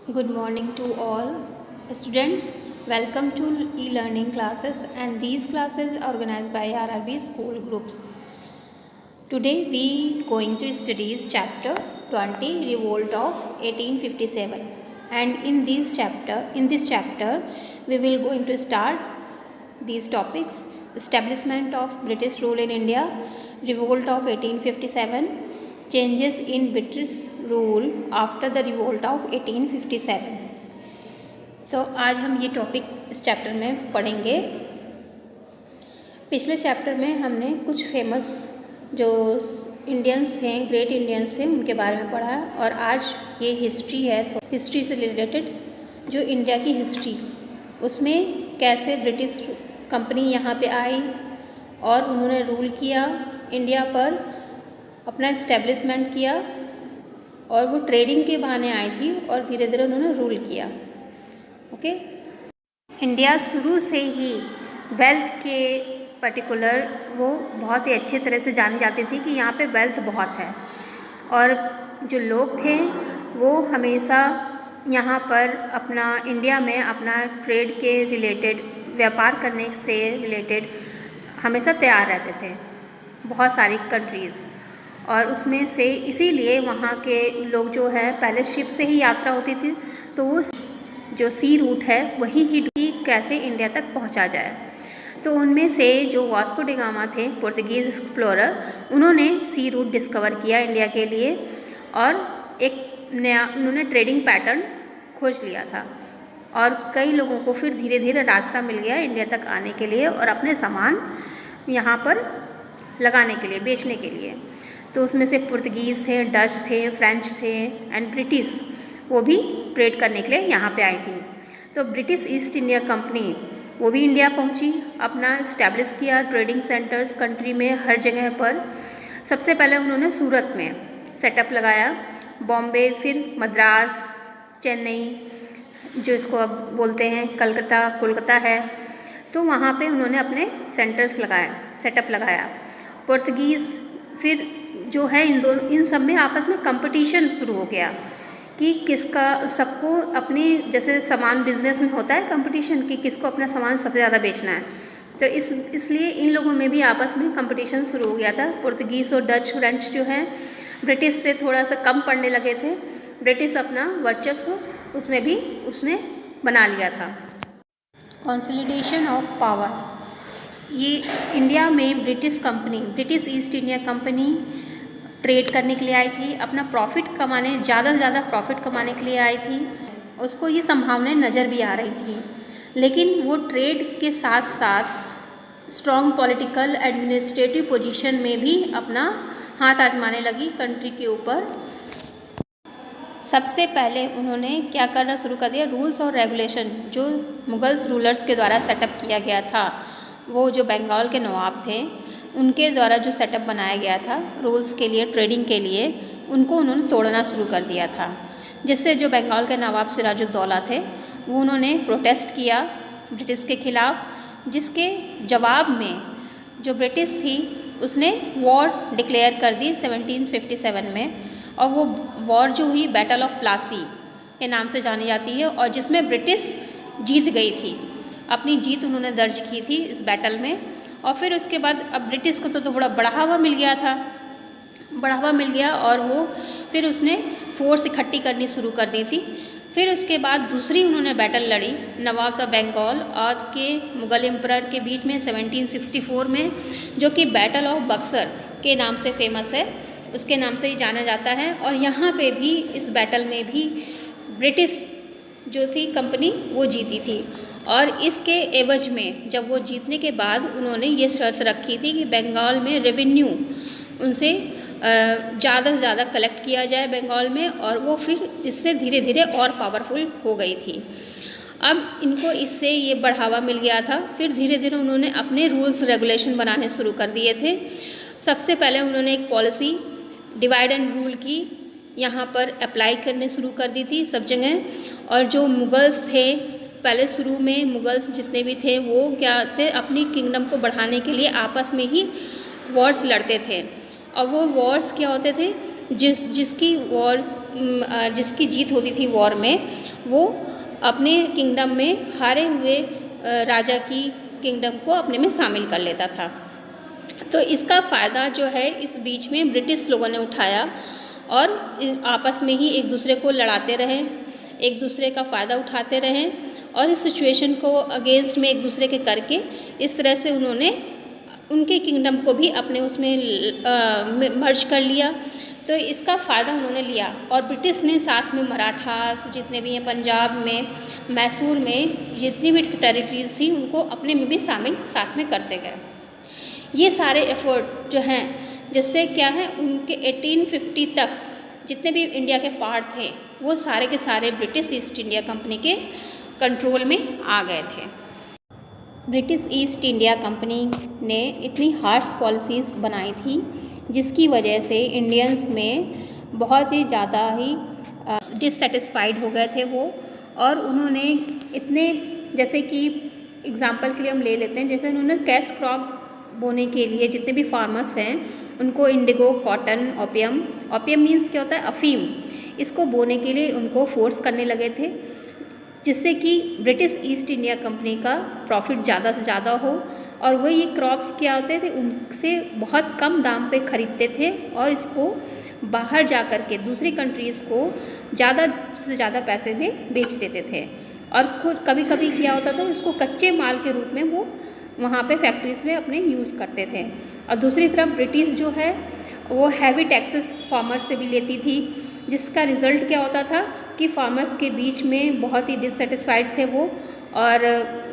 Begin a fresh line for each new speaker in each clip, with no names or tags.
Good morning to all students. Welcome to e-learning classes, and these classes are organized by RRB school groups. Today we going to study chapter 20 Revolt of 1857, and in this chapter we will going to start these topics: establishment of British rule in India, revolt of 1857, changes in British rule after the revolt of 1857। तो आज हम ये topic इस chapter में पढ़ेंगे। पिछले chapter में हमने कुछ फेमस जो इंडियंस थे, ग्रेट इंडियंस थे, उनके बारे में पढ़ा, और आज ये हिस्ट्री है। हिस्ट्री से रिलेटेड जो इंडिया की हिस्ट्री, उसमें कैसे ब्रिटिश कंपनी यहाँ पे आई और उन्होंने रूल किया इंडिया पर, अपना इस्टेब्लिशमेंट किया, और वो ट्रेडिंग के बहाने आई थी और धीरे धीरे उन्होंने रूल किया। ओके। इंडिया शुरू से ही वेल्थ के पर्टिकुलर वो बहुत ही अच्छे तरह से जानी जाती थी कि यहाँ पे वेल्थ बहुत है, और जो लोग थे वो हमेशा यहाँ पर अपना इंडिया में अपना ट्रेड के रिलेटेड, व्यापार करने से रिलेटेड हमेशा तैयार रहते थे, बहुत सारी कंट्रीज़। और उसमें से इसीलिए वहाँ के लोग जो हैं, पहले शिप से ही यात्रा होती थी, तो वो जो सी रूट है वही ही कैसे इंडिया तक पहुँचा जाए। तो उनमें से जो वास्को डी गामा थे, पुर्तगीज़ एक्सप्लोरर, उन्होंने सी रूट डिस्कवर किया इंडिया के लिए, और एक नया उन्होंने ट्रेडिंग पैटर्न खोज लिया था, और कई लोगों को फिर धीरे धीरे रास्ता मिल गया इंडिया तक आने के लिए और अपने सामान यहाँ पर लगाने के लिए, बेचने के लिए। तो उसमें से पुर्तगीज़ थे, डच थे, फ्रेंच थे, एंड ब्रिटिश, वो भी ट्रेड करने के लिए यहाँ पे आई थी। तो ब्रिटिश ईस्ट इंडिया कंपनी वो भी इंडिया पहुँची, अपना इस्टेब्लिश किया ट्रेडिंग सेंटर्स कंट्री में हर जगह पर। सबसे पहले उन्होंने सूरत में सेटअप लगाया, बॉम्बे, फिर मद्रास, चेन्नई, जो इसको अब बोलते हैं कलकत्ता, कोलकाता है, तो वहाँ पे उन्होंने अपने सेंटर्स लगाए, सेटअप लगाया। पुर्तगीज़ फिर जो है इन सब में आपस में कंपटीशन शुरू हो गया कि किसका, सबको अपनी, जैसे सामान बिजनेस में होता है कंपटीशन कि किसको अपना सामान सबसे ज़्यादा बेचना है, तो इसलिए इन लोगों में भी आपस में कंपटीशन शुरू हो गया था। पुर्तगीज़ और डच, फ्रेंच जो हैं ब्रिटिश से थोड़ा सा कम पड़ने लगे थे। ब्रिटिश अपना वर्चस्व उसमें भी उसने बना लिया था। कंसोलिडेशन ऑफ पावर, ये इंडिया में British company, British east India company trade करने के लिए आई थी, अपना प्रॉफिट कमाने, ज़्यादा से ज़्यादा प्रॉफिट कमाने के लिए आई थी। उसको ये संभावनाएं नज़र भी आ रही थी, लेकिन वो ट्रेड के साथ साथ स्ट्रॉन्ग पॉलिटिकल एडमिनिस्ट्रेटिव पोजीशन में भी अपना हाथ आजमाने लगी कंट्री के ऊपर। सबसे पहले उन्होंने क्या करना शुरू कर दिया, रूल्स और रेगुलेशन जो मुगल्स रूलर्स के द्वारा सेटअप किया गया था, वो जो बंगाल के नवाब थे उनके द्वारा जो सेटअप बनाया गया था रूल्स के लिए, ट्रेडिंग के लिए, उनको उन्होंने तोड़ना शुरू कर दिया था। जिससे जो बंगाल के नवाब सिराजुद्दौला थे वो उन्होंने प्रोटेस्ट किया ब्रिटिश के ख़िलाफ़, जिसके जवाब में जो ब्रिटिश थी उसने वॉर डिक्लेयर कर दी 1757 में, और वो वॉर जो हुई बैटल ऑफ प्लासी के नाम से जानी जाती है, और जिसमें ब्रिटिश जीत गई थी, अपनी जीत उन्होंने दर्ज की थी इस बैटल में। और फिर उसके बाद अब ब्रिटिश को तो बड़ा बढ़ावा मिल गया था, बढ़ावा मिल गया, और वो फिर उसने फोर्स इकट्ठी करनी शुरू कर दी थी। फिर उसके बाद दूसरी उन्होंने बैटल लड़ी नवाब ऑफ बंगाल और के मुग़ल एम्परर के बीच में 1764 में, जो कि बैटल ऑफ बक्सर के नाम से फेमस है, उसके नाम से ही जाना जाता है। और यहाँ पे भी इस बैटल में भी ब्रिटिश जो थी कंपनी वो जीती थी, और इसके एवज में जब वो जीतने के बाद उन्होंने ये शर्त रखी थी कि बंगाल में रेवेन्यू उनसे ज़्यादा से ज़्यादा कलेक्ट किया जाए बंगाल में, और वो फिर जिससे धीरे धीरे और पावरफुल हो गई थी। अब इनको इससे ये बढ़ावा मिल गया था, फिर धीरे धीरे उन्होंने अपने रूल्स रेगुलेशन बनाने शुरू कर दिए थे। सबसे पहले उन्होंने एक पॉलिसी डिवाइड एंड रूल की यहाँ पर अप्लाई करने शुरू कर दी थी सब जगह। और जो मुगल्स थे, पहले शुरू में मुगल्स जितने भी थे वो क्या थे, अपनी किंगडम को बढ़ाने के लिए आपस में ही वॉर्स लड़ते थे, और वो वॉर्स क्या होते थे, जिसकी वॉर जिसकी जीत होती थी वॉर में, वो अपने किंगडम में हारे हुए राजा की किंगडम को अपने में शामिल कर लेता था। तो इसका फ़ायदा जो है इस बीच में ब्रिटिश लोगों ने उठाया और आपस में ही एक दूसरे को लड़ाते रहें, एक दूसरे का फ़ायदा उठाते रहें और इस सिचुएशन को अगेंस्ट में एक दूसरे के करके इस तरह से उन्होंने उनके किंगडम को भी अपने उसमें मर्ज कर लिया। तो इसका फ़ायदा उन्होंने लिया और ब्रिटिश ने साथ में मराठास जितने भी हैं, पंजाब में, मैसूर में जितनी भी टेरिटरीज थी उनको अपने में भी शामिल साथ में करते गए। ये सारे एफर्ट जो हैं जिससे क्या है उनके 1850 तक जितने भी इंडिया के पार्ट थे वो सारे के सारे ब्रिटिश ईस्ट इंडिया कंपनी के कंट्रोल में आ गए थे। ब्रिटिश ईस्ट इंडिया कंपनी ने इतनी हार्श पॉलिसीज़ बनाई थी जिसकी वजह से इंडियंस में बहुत ही ज़्यादा ही डिससेटिस्फाइड हो गए थे वो। और उन्होंने इतने, जैसे कि एग्ज़ाम्पल के लिए हम ले लेते हैं, जैसे उन्होंने कैश क्रॉप बोने के लिए जितने भी फार्मर्स हैं उनको इंडिगो, कॉटन, ओपियम मीन्स क्या होता है, अफीम, इसको बोने के लिए उनको फोर्स करने लगे थे जिससे कि ब्रिटिश ईस्ट इंडिया कंपनी का प्रॉफिट ज़्यादा से ज़्यादा हो। और वह ये क्रॉप्स क्या होते थे उनसे बहुत कम दाम पे ख़रीदते थे और इसको बाहर जा कर के दूसरी कंट्रीज़ को ज़्यादा से ज़्यादा पैसे में बेच देते थे। और खुद कभी कभी क्या होता था उसको कच्चे माल के रूप में वो वहाँ पे फैक्ट्रीज़ में अपने यूज़ करते थे। और दूसरी तरफ ब्रिटिश जो है वो हैवी टैक्सेस फार्मर्स से भी लेती थी जिसका रिज़ल्ट क्या होता था कि फार्मर्स के बीच में बहुत ही डिससेटिस्फाइड थे वो और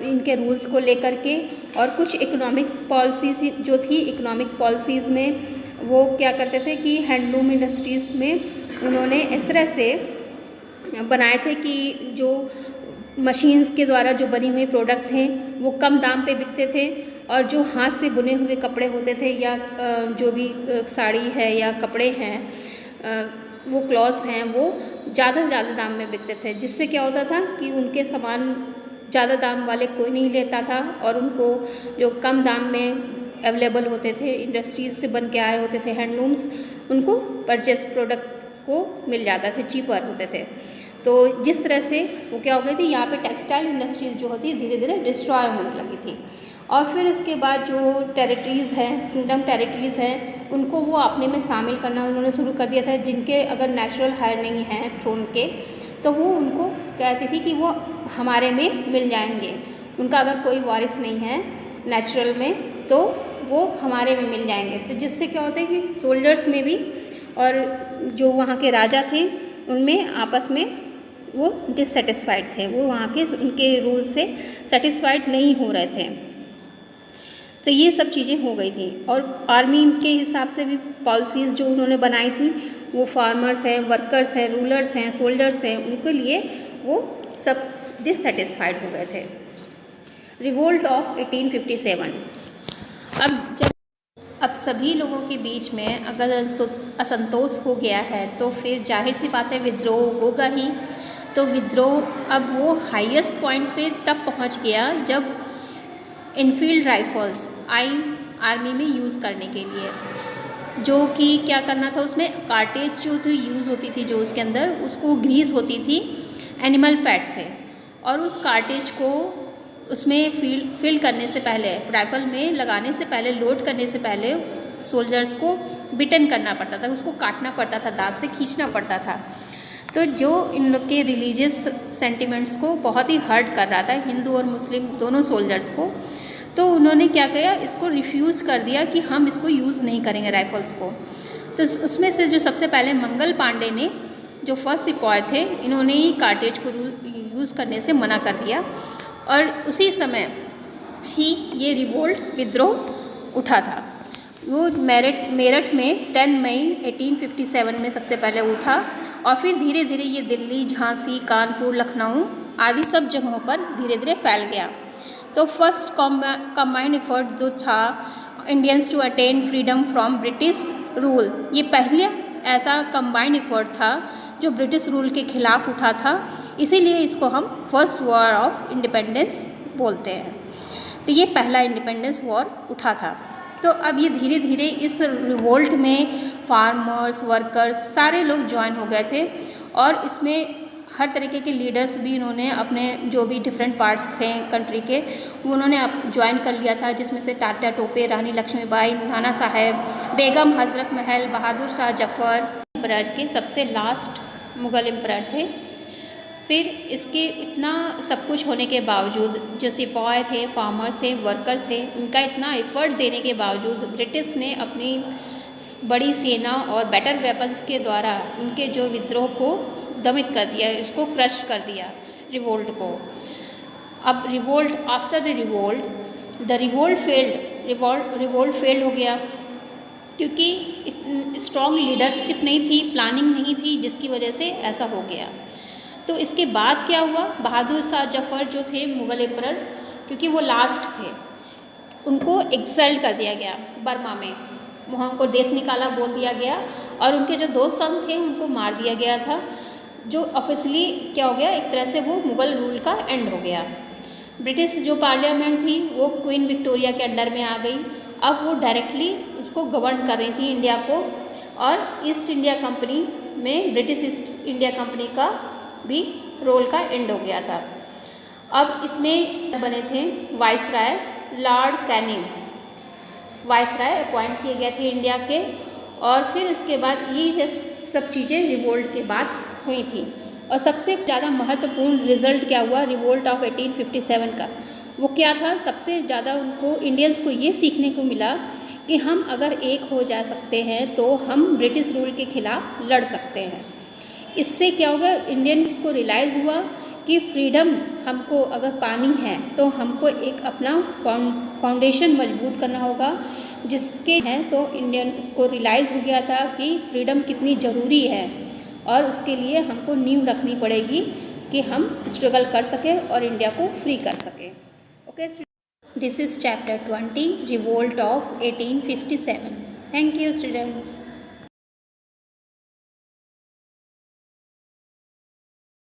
इनके रूल्स को लेकर के। और कुछ इकोनॉमिक्स पॉलिसीज़ जो थी, इकोनॉमिक पॉलिसीज़ में वो क्या करते थे कि हैंडलूम इंडस्ट्रीज़ में उन्होंने इस तरह से बनाए थे कि जो मशीन्स के द्वारा जो बनी हुई प्रोडक्ट्स हैं वो कम दाम पे बिकते थे और जो हाथ से बुने हुए कपड़े होते थे या जो भी साड़ी है या कपड़े हैं वो क्लॉथ्स हैं वो ज़्यादा से ज़्यादा दाम में बिकते थे जिससे क्या होता था कि उनके सामान ज़्यादा दाम वाले कोई नहीं लेता था और उनको जो कम दाम में अवेलेबल होते थे, इंडस्ट्रीज़ से बन के आए होते थे हैंडलूम्स, उनको परचेस प्रोडक्ट को मिल जाता थे, चीपर होते थे। तो जिस तरह से वो क्या हो गई थी, यहाँ पे टेक्सटाइल इंडस्ट्रीज जो होती धीरे धीरे डिस्ट्रॉय होने लगी थी। और फिर उसके बाद जो टेरिटरीज़ हैं, किंगडम टेरिटरीज़ हैं, उनको वो अपने में शामिल करना उन्होंने शुरू कर दिया था। जिनके अगर नेचुरल हायर नहीं हैं थ्रोन के तो वो उनको कहती थी कि वो हमारे में मिल जाएंगे। उनका अगर कोई वारिस नहीं है नेचुरल में तो वो हमारे में मिल जाएंगे। तो जिससे क्या होता है कि सोल्जर्स में भी और जो वहाँ के राजा थे उनमें आपस में वो डिससेटिस्फाइड थे, वो वहाँ के उनके रूल से सेटिस्फाइड नहीं हो रहे थे। तो ये सब चीज़ें हो गई थी। और आर्मी के हिसाब से भी पॉलिसीज़ जो उन्होंने बनाई थी वो फार्मर्स हैं, वर्कर्स हैं, रूलर्स हैं, सोल्जर्स हैं, उनके लिए वो सब डिससेटिस्फाइड हो गए थे। Revolt of 1857। अब सभी लोगों के बीच में अगर असंतोष हो गया है तो फिर जाहिर सी बात है विद्रोह होगा ही। तो विद्रोह अब वो हाईएस्ट पॉइंट पे तब पहुंच गया जब इनफील्ड राइफल्स आई आर्मी में यूज़ करने के लिए, जो कि क्या करना था, उसमें कार्टेज जो थी यूज़ होती थी, जो उसके अंदर उसको ग्रीस होती थी एनिमल फैट से, और उस कार्टेज को उसमें फिल करने से पहले, राइफल में लगाने से पहले, लोड करने से पहले सोल्जर्स को बिटन करना पड़ता था, उसको काटना पड़ता था, दांत से खींचना पड़ता था। तो जो इन लोग के रिलीजियस सेंटिमेंट्स को बहुत ही हर्ट कर रहा था, हिंदू और मुस्लिम दोनों सोल्जर्स को, तो उन्होंने क्या किया, इसको रिफ्यूज़ कर दिया कि हम इसको यूज़ नहीं करेंगे राइफल्स को। तो उसमें से जो सबसे पहले मंगल पांडे ने, जो फर्स्ट सिपाही थे, इन्होंने ही कार्टेज को यूज़ करने से मना कर दिया। और उसी समय ही ये रिवोल्ट विद्रोह उठा था। वो मेरठ में 10 मई 1857 में सबसे पहले उठा और फिर धीरे धीरे ये दिल्ली, झांसी, कानपुर, लखनऊ आदि सब जगहों पर धीरे धीरे फैल गया। तो फर्स्ट कंबाइंड एफर्ट जो था Indians to attain freedom from British rule, ये पहले ऐसा कंबाइंड एफर्ट था जो ब्रिटिश रूल के खिलाफ उठा था, इसीलिए इसको हम फर्स्ट वॉर ऑफ इंडिपेंडेंस बोलते हैं। तो ये पहला इंडिपेंडेंस वॉर उठा था। तो अब ये धीरे धीरे इस रिवोल्ट में फार्मर्स, वर्कर्स सारे लोग ज्वाइन हो गए थे और इसमें हर तरीके के लीडर्स भी इन्होंने अपने जो भी डिफरेंट पार्ट्स थे कंट्री के वो उन्होंने ज्वाइन कर लिया था, जिसमें से तात्या टोपे, रानी लक्ष्मीबाई, नाना साहेब, बेगम हज़रत महल, बहादुर शाह जफ़र एम्परर के सबसे लास्ट मुग़ल एम्परर थे। फिर इसके इतना सब कुछ होने के बावजूद जो सिपाही थे, फार्मर्स थे, वर्कर्स थे, उनका इतना एफर्ट देने के बावजूद ब्रिटिश ने अपनी बड़ी सेना और बेटर वेपन्स के द्वारा उनके जो विद्रोह को दमित कर दिया, इसको क्रश कर दिया, रिवोल्ट को। अब revolt after the revolt failed हो गया, क्योंकि स्ट्रॉन्ग लीडरशिप नहीं थी, प्लानिंग नहीं थी, जिसकी वजह से ऐसा हो गया। तो इसके बाद क्या हुआ, बहादुर शाह जफ़र जो थे मुग़ल एम्परर, क्योंकि वो लास्ट थे, उनको एक्साइल कर दिया गया बर्मा में, वहाँ उनको देश निकाला बोल दिया गया, और उनके जो 2 सन थे उनको मार दिया गया था, जो ऑफिशियली क्या हो गया, एक तरह से वो मुग़ल रूल का एंड हो गया। ब्रिटिश जो पार्लियामेंट थी वो क्वीन विक्टोरिया के अंडर में आ गई। अब वो डायरेक्टली उसको गवर्न कर रही थी इंडिया को, और ईस्ट इंडिया कंपनी में ब्रिटिश ईस्ट इंडिया कंपनी का भी रोल का एंड हो गया था। अब इसमें बने थे viceroy, lord Canning viceroy appoint किए गए थे इंडिया के, और फिर उसके बाद ये सब चीज़ें रिवोल्ट के बाद हुई थी। और सबसे ज़्यादा महत्वपूर्ण रिज़ल्ट क्या हुआ रिवोल्ट ऑफ 1857 का, वो क्या था, सबसे ज़्यादा उनको इंडियंस को ये सीखने को मिला कि हम अगर एक हो जा सकते हैं तो हम ब्रिटिश रूल के खिलाफ लड़ सकते हैं। इससे क्या होगा, इंडियंस को रियलाइज़ हुआ कि फ्रीडम हमको अगर पानी है तो हमको एक अपना फाउंडेशन मजबूत करना होगा, जिसके हैं तो इंडियंस को रियलाइज़ हो गया था कि फ्रीडम कितनी ज़रूरी है, और उसके लिए हमको नींव रखनी पड़ेगी कि हम स्ट्रगल कर सकें और इंडिया को फ्री कर सकें। Okay, this is chapter 20 revolt of 1857। Thank you students.